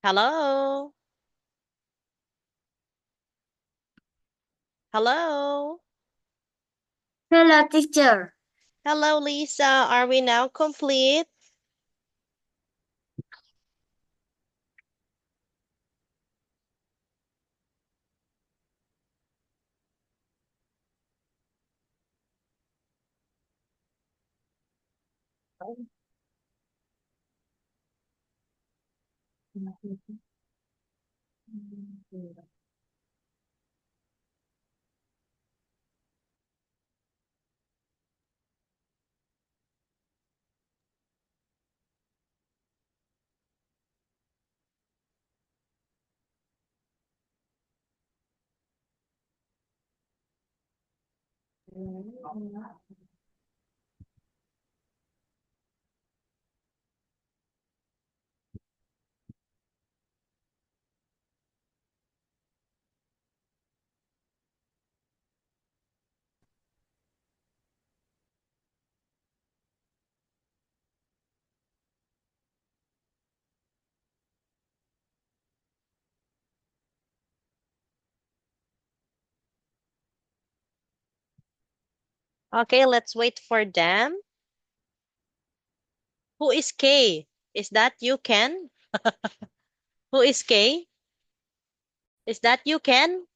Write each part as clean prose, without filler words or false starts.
Hello? Hello? Hello, teacher. Hello, Lisa. Are we now complete? Okay, let's wait for them. Who is Kay? Is that you, Ken? Who is Kay? Is that you, Ken?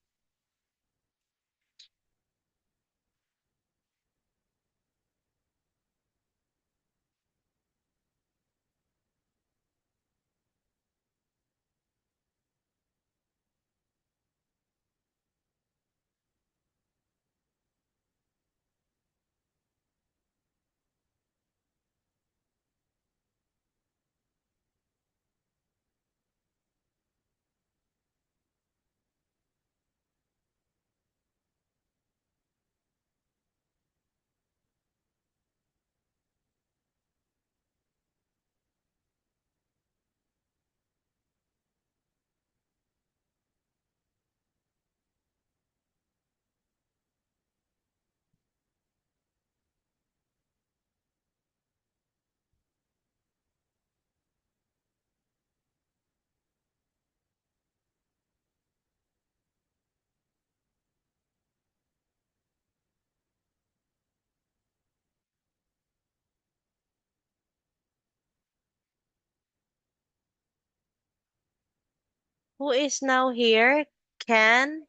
Who is now here? Ken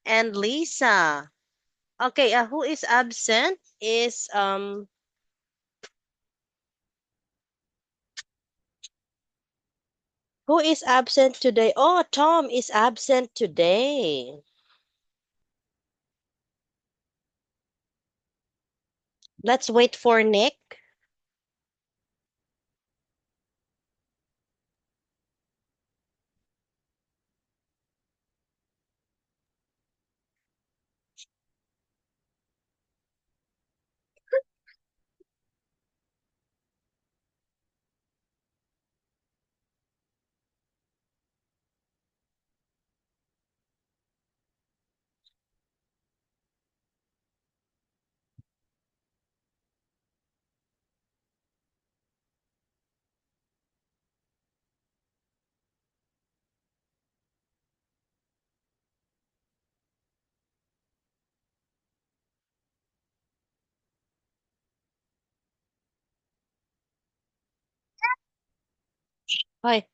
and Lisa. Okay, who is absent is who is absent today? Oh, Tom is absent today. Let's wait for Nick. Hi.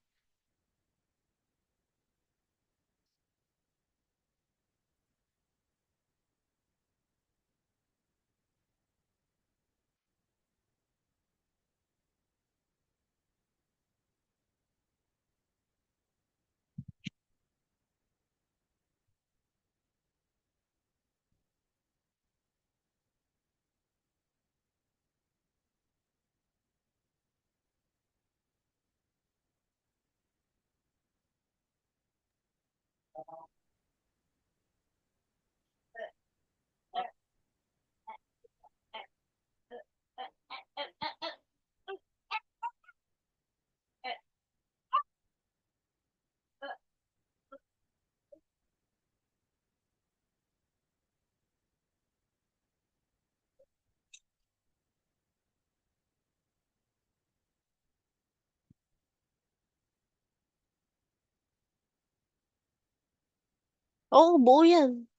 Oo, buo yan.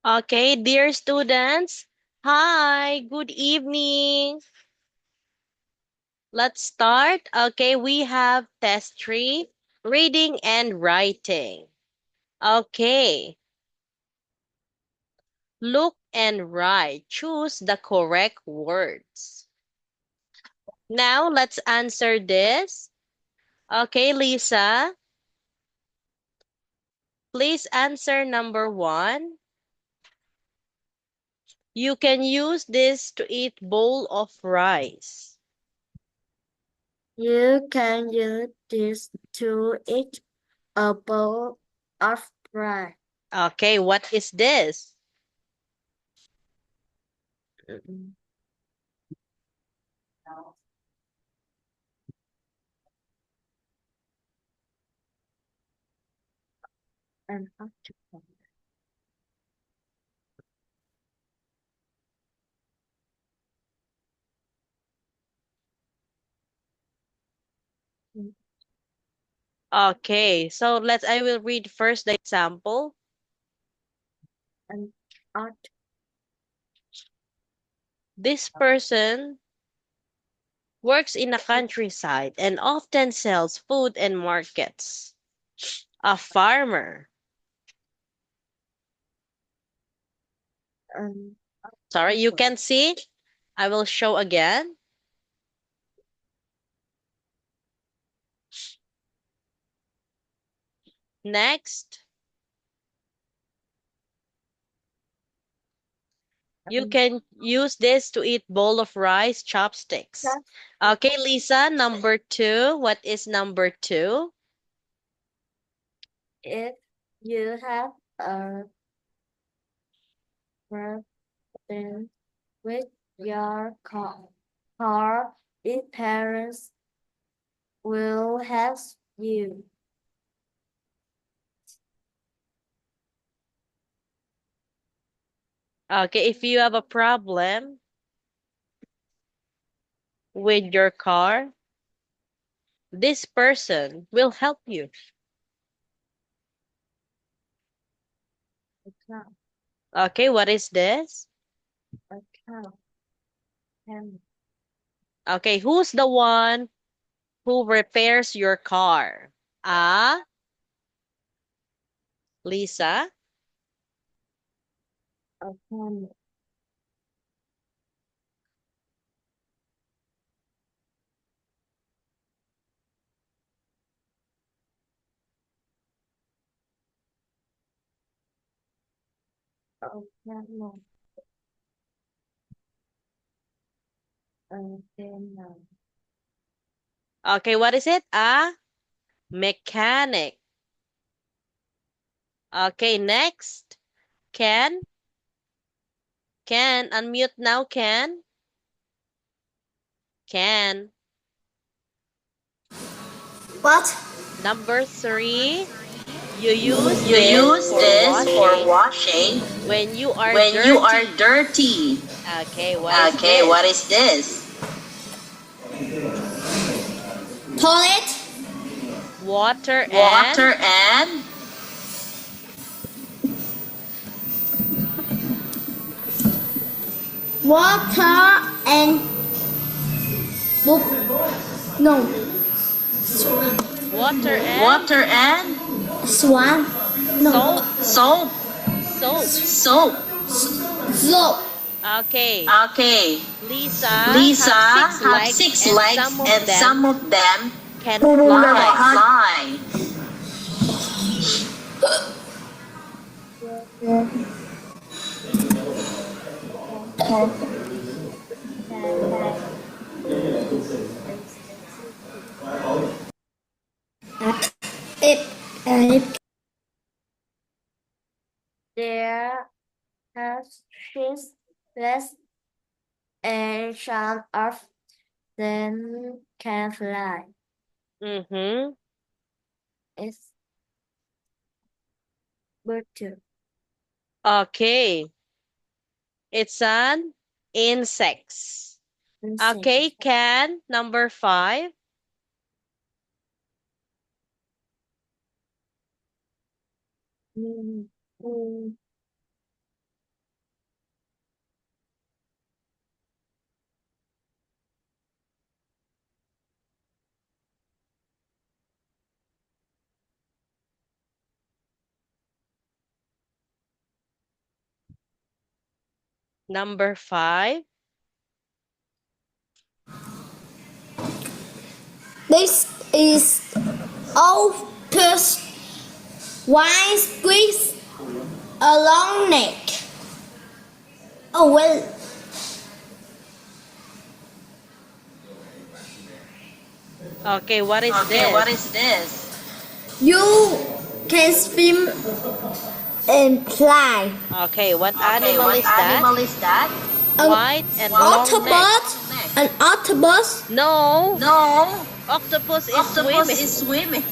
Okay, dear students. Hi, good evening. Let's start. Okay, we have test 3, reading and writing. Okay, look and write. Choose the correct words. Now, let's answer this. Okay, Lisa, please answer number 1. You can use this to eat bowl of rice. You can use this to eat a bowl of rice. Okay, what is this? An octopus. Okay, so I will read first the example. An octopus. This person works in a countryside and often sells food and markets. A farmer. An Sorry, you octopus. can see? I will show again. Next, you An can use this to eat bowl of rice, chopsticks. octopus. Okay, Lisa, number 2. What is number 2? If you have a problem with your car, its parents will help you. Okay, if you have a problem with your car, this person will help you. A cow. Okay, what is this? A cow. Hen. Okay, who's the one who repairs your car? Ah, Lisa? A hen. A camel. A camel. Okay, what is it? A mechanic. Okay, next. Ken? Ken, unmute now, Ken. Ken. What? Number 3, you use You this use for this for washing washing when you are when you are dirty. dirty. Okay, what is Okay, this? what is this? Toilet, Water and water, and water and book. No, water and water and swan. No, soap. soap, Soap. soap, soap. Okay. Okay, Lisa Lisa have six have legs 6 and legs some of and them some of them can can fly. fly. It There has six legs and some of them can fly. Mm-hmm. It's bird too. Okay. It's an insects. Okay, Ken, number 5. Mm, mm, Number 5. This is octopus. Why squeeze a long neck? Oh well. Okay, what is Okay, this? what is this? You can swim and fly. Okay, what Okay, animal what is that? animal is that? White and long neck. Octopus? An octopus? No, No. octopus is Octopus swimming. is swimming.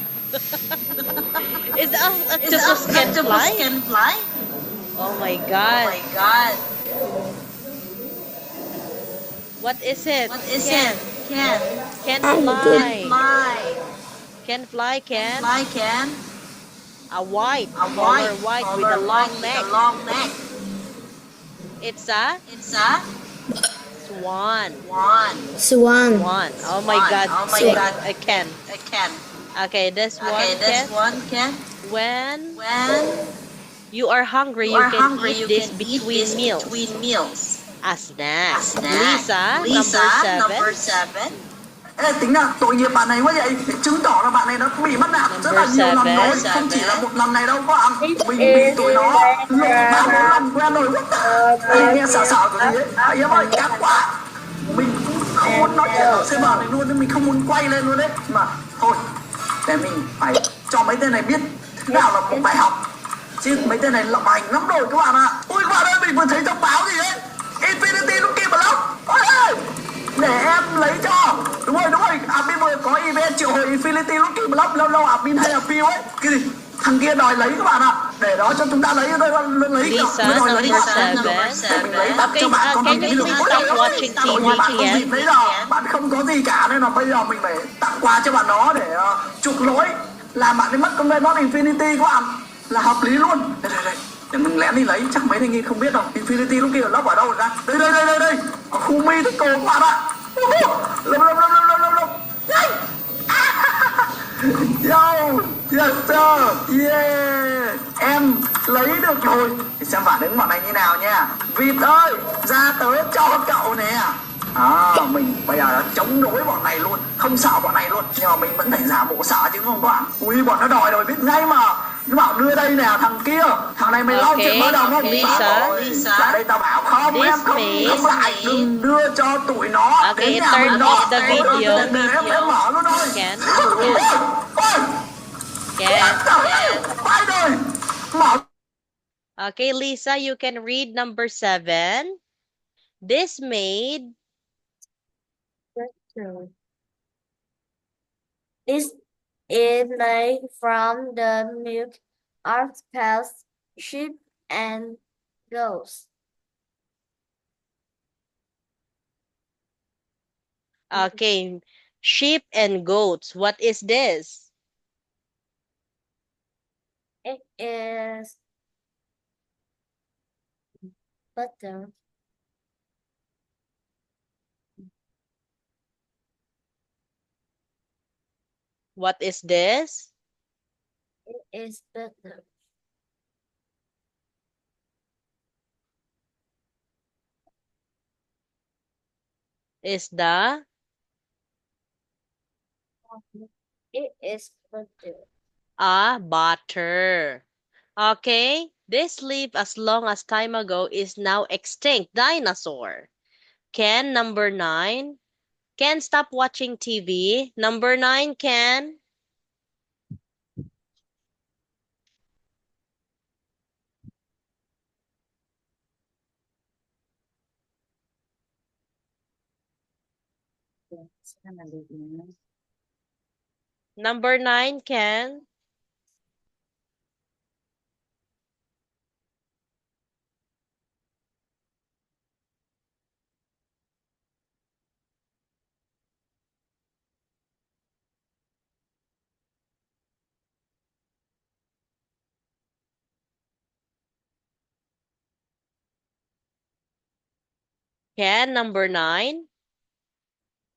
Is Is octopus can octopus fly? can fly? Oh my Oh god. my god. What is it? What is Ken. it? Can Can fly. fly. Can fly, Ken. Fly can. A white, A color white with a color long white neck. with a long neck. It's a It's a swan. swan. Swan. Swan. Oh my Swan. god. Oh my Swan. god. I can. A can. Okay, this one, Okay, this Ken. one can. When When you are hungry, you are can hungry, eat you this can between eat this meals. between meals. A snack. A snack. Lisa, number 7. Ê, tính là tội nghiệp bạn này quá vậy, chứng tỏ là bạn này nó bị bắt nạt rất là nhiều lần rồi, không chỉ là một lần này đâu các bạn. Mình bị tụi nó lột 3-4 lần quen rồi. Ê, nghe sợ sợ của gì ấy. À, Yếm ơi, cắt quá. Mình cũng không muốn nói chuyện ở server này luôn, nên mình không muốn quay lên luôn đấy. Mà thôi, để mình phải cho mấy tên này biết thế nào là một bài học. Chứ mấy tên này lộng hành lắm rồi các bạn ạ. Ui các bạn ơi, mình vừa thấy trong báo gì đấy. Infinity nó kịp lắm. Ôi ơi, để em lấy cho. Đúng rồi, admin vừa có event triệu hồi Infinity Lucky Block, lâu lâu admin hay là view ấy. Cái gì? thằng kia đòi lấy các bạn ạ. Để đó cho chúng ta lấy Lisa, đòi number lấy number seven. mình lấy tặng Okay, cho bạn con can mình you cái please stop watching Rồi TV, nhà bạn có Kian? dịp đấy rồi, bạn không có gì cả nên là bây giờ mình phải tặng quà cho bạn đó để chuộc lỗi làm bạn ấy mất con nó Infinity các bạn, là hợp lý luôn. Đây để mình lén đi lấy, chắc mấy anh em không biết đâu. Infinity lúc kia ở lớp ở đâu rồi ra? Đây ở khu mi thích cô các bạn ạ. Lông nhanh. Yo, yes sir, yeah, em lấy được rồi. Thì xem phản ứng bọn này như nào nha. Vịt ơi, ra tớ cho cậu nè. Mình bây giờ chống đối bọn này luôn, không sợ bọn này luôn, nhưng mà mình vẫn phải giả bộ sợ chứ không các bạn. Ui, bọn nó đòi rồi biết ngay mà. Nó bảo đưa đây nè, thằng kia, thằng này mày lo chuyện báo đồng không? Lisa, Lại đây tao bảo không, em không lại, đừng đưa cho tụi nó. Okay, Đến nhà turn mình nó. off the video. Để em mở luôn thôi. Can, Ôi, Can. phải rồi. Mở. Okay, Lisa, you can read number 7. This maid This is made from the milk of cows, sheep, and goats. Okay, sheep and goats. What is this? It is butter. What is this? It is butter. Is the It is butter. Butter. Okay, this leaf as long as time ago is now extinct dinosaur. Can, number 9. Can, stop watching TV. Number 9, Can. Number 9, Can. Can, number 9.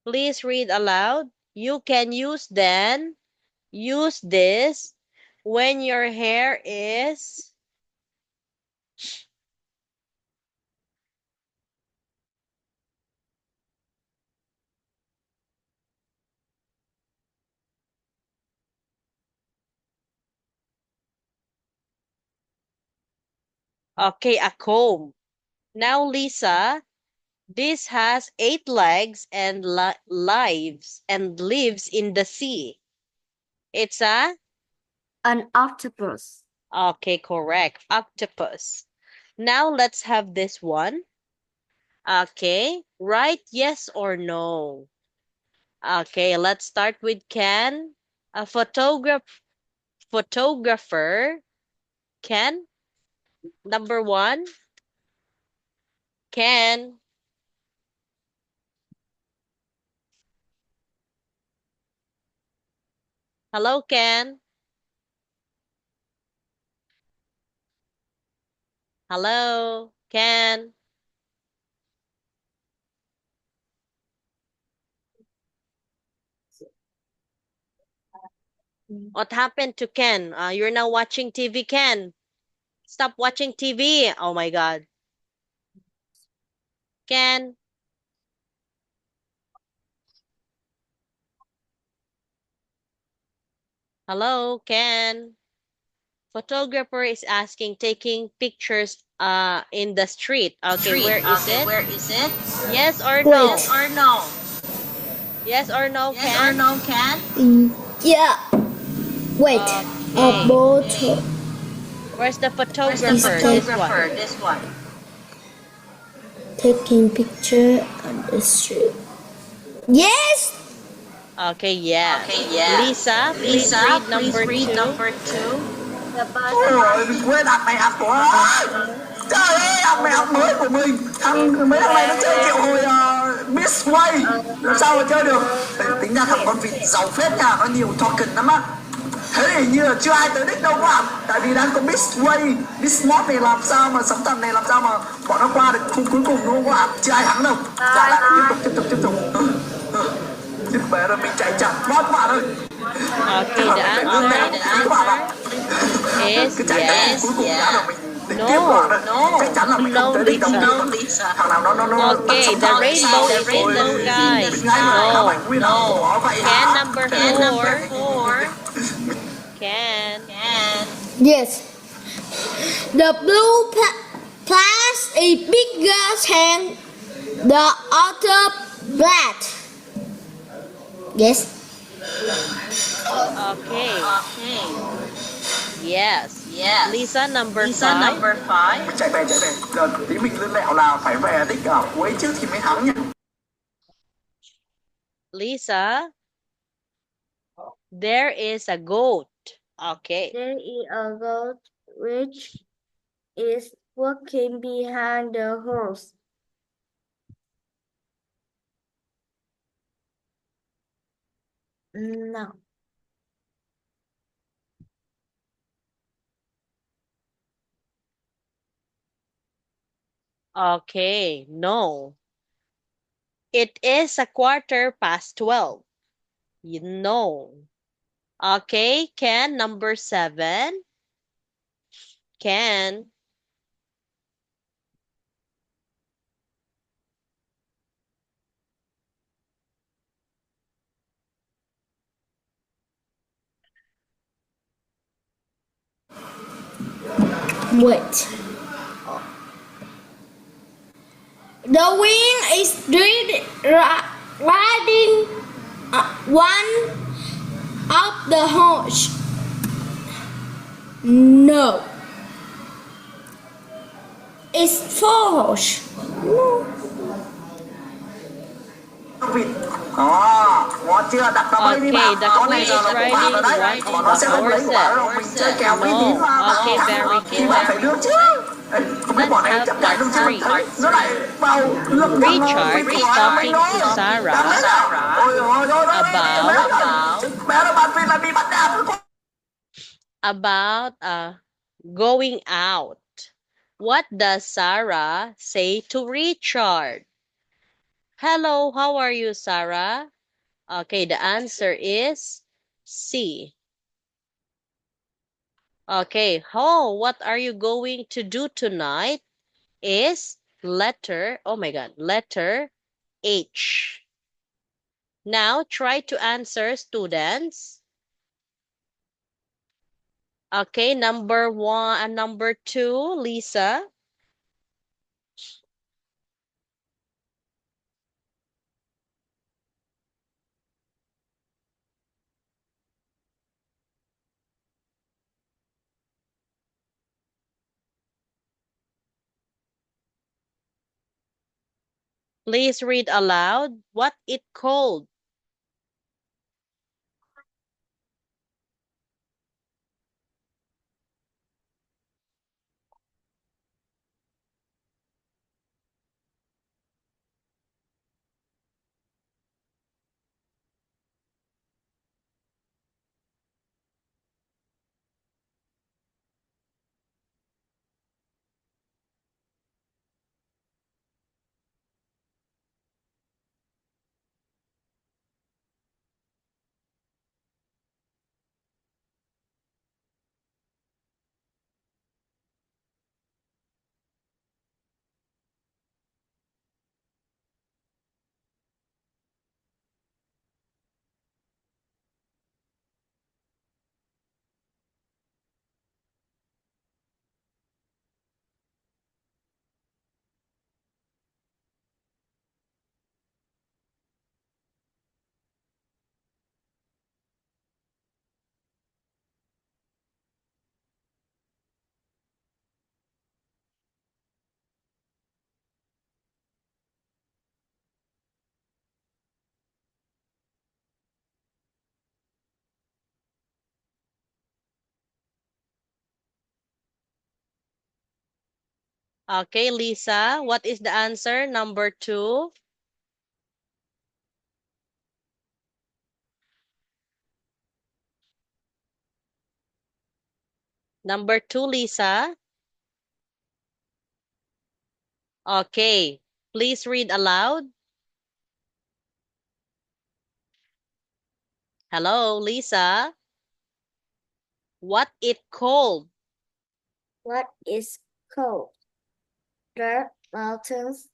Please read aloud. You can use this when your hair is okay, a comb. Now, Lisa, this has 8 legs and lives in the sea. It's An octopus. okay, correct. Octopus. Now let's have this one. Okay, write yes or no. Okay, let's start with Ken. A photographer. Ken, number 1. Ken. Hello, Ken. Hello, Ken. What happened to Ken? You're now watching TV, Ken. Stop watching TV. Oh my God. Ken. Hello, Ken. Photographer is asking, taking pictures in the street. Okay, where is it? Where is it? Yes or no? Yes or no? Yes or no, Yes Ken? or no, Can? Yeah. Wait. Okay. A bottle. Where's the Where's photographer? the photographer? This one. This one. Taking picture on the street. Yes. Okay, yeah. Okay, yeah. Lisa, please Lisa, read please number read 2. number 2. Ôi, quên hạt này hạt của trời ơi, hạt này hạt mới của mình. Thằng mấy thằng này nó chơi kiểu hồi Miss Way, làm sao mà chơi được. Tính ra thằng con vịt giàu phết nha, nó nhiều token lắm á. Thế thì hình như là chưa ai tới đích đâu các bạn. Tại vì đang có Miss Way, Miss Mod này làm sao mà sống tầm này làm sao mà bọn nó qua được khung cuối cùng đúng không các bạn. Chưa ai thắng đâu. Lại lại tiếp tục. Chết mẹ rồi, mình chạy chậm quá các bạn ơi. Okay, the answer is yes. Cuối cùng đã là mình tính No. tiếp bạn ơi. Chắc chắn là mình No, không tới đích đâu. Lisa. Thằng nào nó Okay, the rainbow is in the sky. No. Can number 4. Can. Yes. The blue plus is bigger than the other black. Yes. Okay. Yes. Lisa number 5. Number 5. Chạy về. Giờ tí mình lên lẹo là phải về đích ở cuối trước thì mới thắng nhá. Lisa, there is a goat. Okay. There is a goat which is walking behind the horse. No. Okay, no. It is 12:15. You know. Okay, Can number 7. Can. Wait. The wind is riding one of the horse. No. It's four horse. No. Vịt. Ngon chưa? Đặt vào đây đi Okay, bạn. the Con này queen giờ is là của bạn rồi đấy. riding Bọn nó sẽ không lấy của bạn đâu. Mình chơi kèo uy tín mà. No. Okay, very Thì bạn phải đưa chứ. Không biết bọn này chấp nhận không chứ mình thấy nó lại vào lực Richard is talking to Sarah about going out. What does Sarah say to Richard? Hello, how are you, Sarah? Okay, the answer is C. Okay, what are you going to do tonight? Is letter H. Now try to answer, students. Okay, number 1 and number 2, Lisa. Please read aloud what it called. Okay, Lisa, what is the answer? Number 2. Number 2, Lisa. Okay, please read aloud. Hello, Lisa. What it called? What is called? The mountains.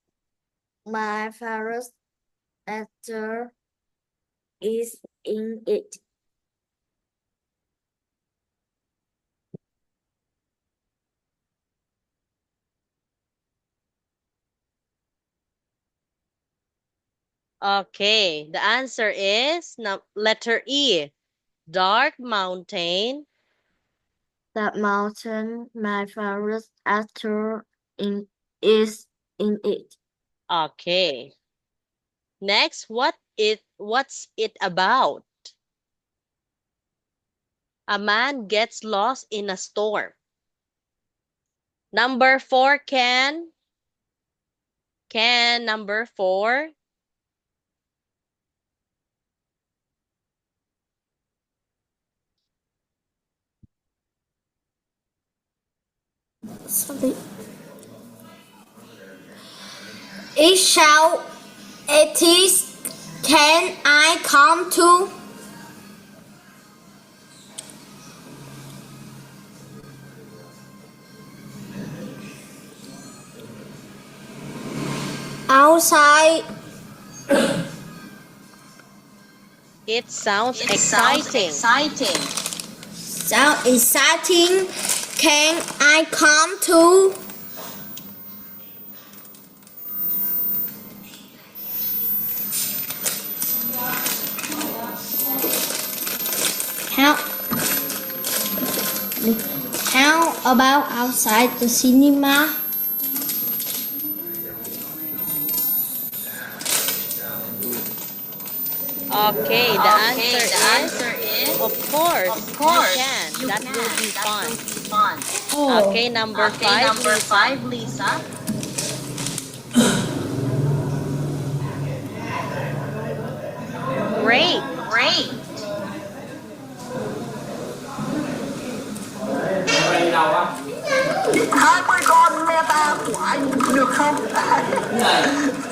My favorite actor is in it. Okay, the answer is letter E. Dark mountain. That mountain. My favorite actor is in it. Okay. Next, what's it about? A man gets lost in a storm. Number 4, Ken. Ken, number 4. Sorry. It shall it is can I come to outside It sounds It sounds exciting. exciting. sound exciting can I come to how how about outside the cinema? Okay, the Okay, answer the is, answer is, of course, of course, you can. you That can. will be That fun. will be fun. Okay, number Okay, 5, number Lisa. 5, Lisa. Great. Great. Giết 20 con meta của anh được không?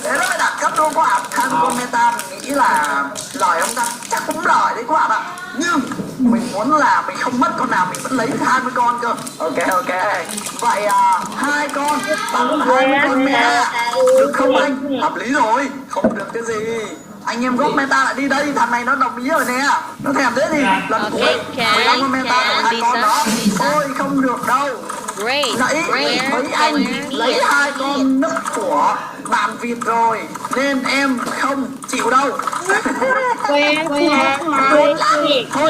Thế nó mới đặt cấp đô các bạn. 20 con meta mình nghĩ là lời không ta? Chắc cũng lời đấy các bạn ạ. Nhưng mình muốn là mình không mất con nào mình vẫn lấy được 20 con cơ. Ok. Vậy 2 con bằng 20 con meta được không anh? Hợp lý rồi. Không được cái gì. Anh em góp meta lại đi đây, thằng này nó đồng ý rồi nè. Nó thèm thế thì lần Ok, cuối Ken, 15 con meta bằng 2 con Lisa, đó. Lisa. Thôi không được đâu. Great. Nãy mấy anh lấy 2 con nấc của bạn vịt rồi nên em không chịu đâu. Thôi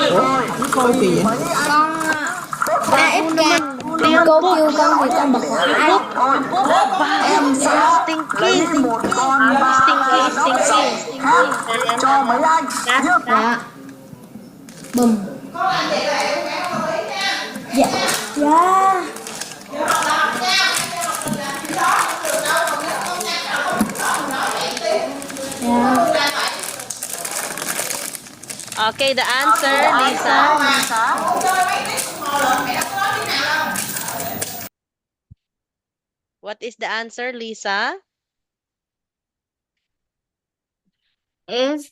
được rồi. Vì mấy anh Con cô kêu con vì con bật lại thôi em sẽ lấy một con Stinky. khác cho mấy anh nhé. dạ bùm dạ dạ Okay, the answer, Lisa. What is the answer, Lisa? Is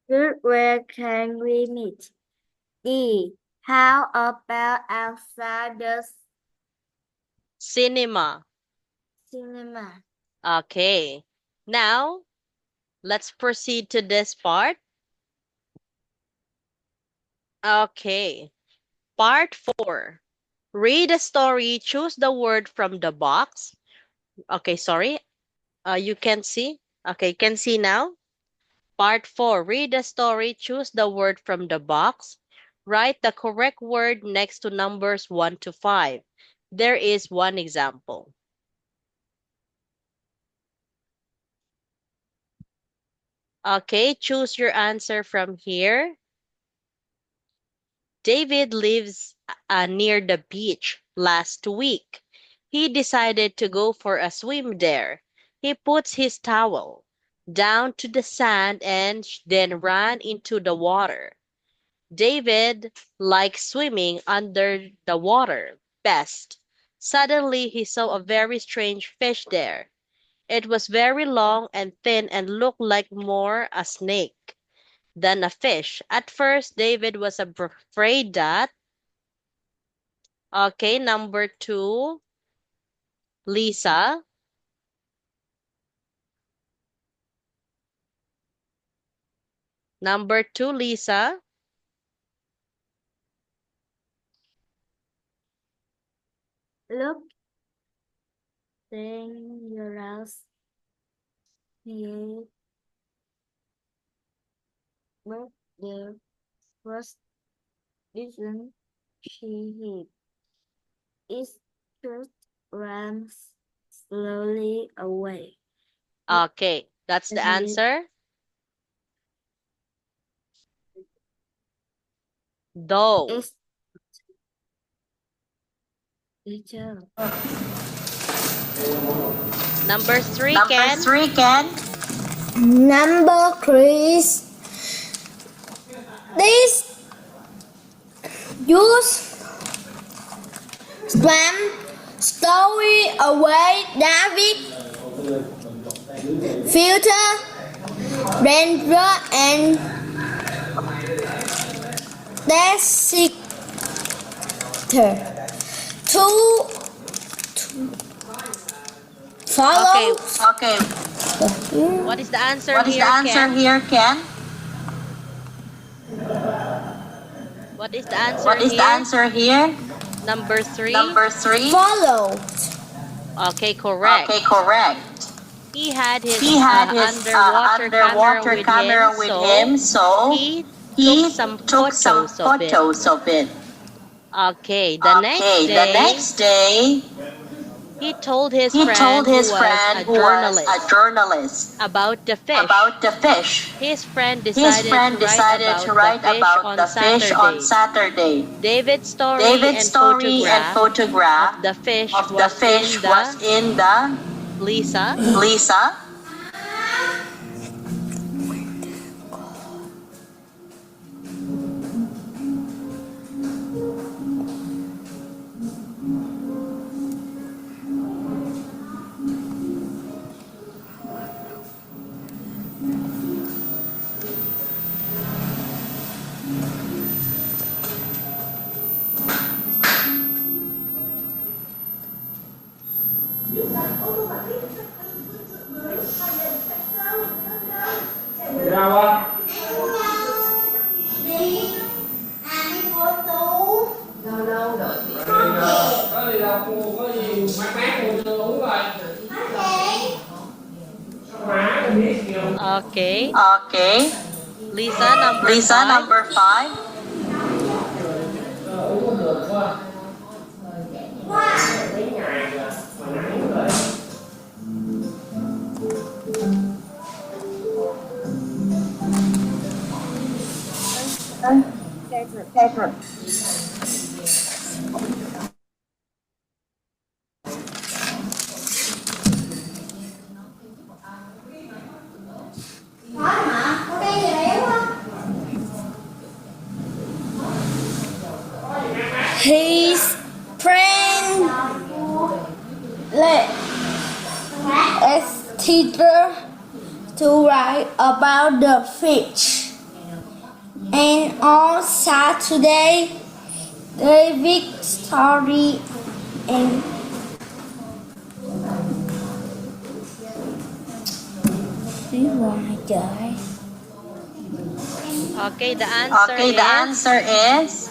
good. Where can we meet? E. How about outside the Cinema. cinema? Okay. Now, let's proceed to this part. Okay. Part 4. Read a story, choose the word from the box. Okay, sorry. You can see. Okay, can see now. Part 4. Read a story, choose the word from the box. Write the correct word next to numbers 1 to 5. There is one example. Okay, choose your answer from here. David lives near the beach last week. He decided to go for a swim there. He puts his towel down to the sand and then ran into the water. David likes swimming under the water best. Suddenly he saw a very strange fish there. It was very long and thin and looked like more a snake than a fish. At first, David was afraid that. Okay, number 2, Lisa. Number 2, Lisa. Look dangerous here, but the first reason she hid is just runs slowly away. Okay, that's the David answer. Though. is teacher. Number 3, Number Ken. 3, Ken. Number Chris. This use swam story away David filter danger and desiccator to follow. Okay. What is the answer What is here, the answer Ken? here, Ken? What is the answer What is here? the answer here? Number 3. Number 3. Follow. Okay, correct. Okay, correct. He had his, He had his underwater camera with him, so he he took some took some photos of it. photos of it. Okay, the next day, he told his he friend, told his who friend was who was a journalist about the fish. about the fish. His friend His decided, friend decided to write about the fish on Saturday. David's story David's and story and photograph photograph of the fish of the fish in the was in the Lisa. Lisa. Okay. Okay. Lisa, number Lisa, 5. number 5. His friend let as teacher to write about the fish. And on Saturday, David's story and Okay, the answer Okay, the is answer is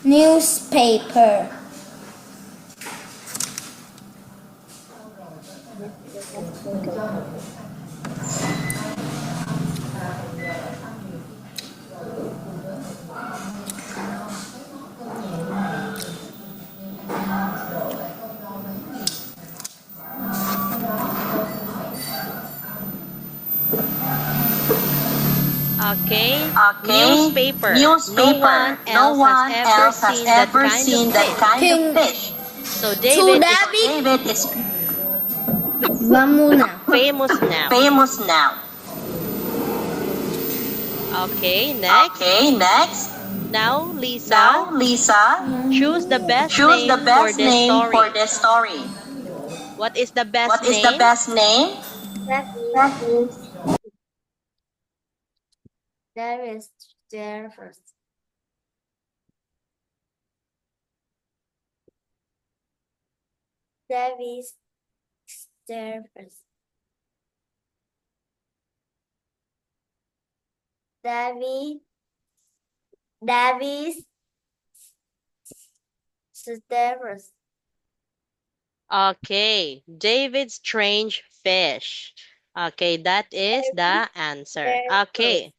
newspaper. Okay. Okay. Newspaper. Newspaper. No one else has ever seen that kind of fish. So David is David is One muna. famous now. famous now. Okay, next. Okay, next. Now, Lisa, Now, Lisa, choose the best choose name the for best this name story. for this story. What is the best What name? is the best name? There is there first. Davis there first. Davis there first. Okay, David's strange fish. Okay, that is the answer. Okay,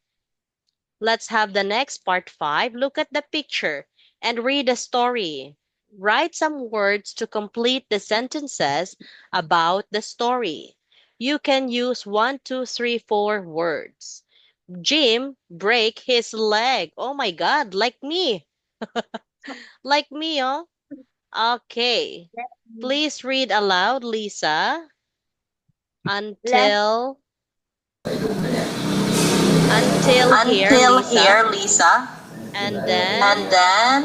let's have the next part 5. Look at the picture and read the story. Write some words to complete the sentences about the story. You can use 1, 2, 3, 4 words. Jim break his leg. Oh my God, like me. Like me, oh. Okay. Please read aloud, Lisa. Until here, Until Lisa. here, Lisa. And then And then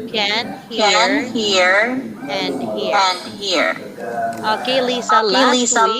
can can hear hear and hear. and hear. Okay, Lisa, Okay, last Lisa. week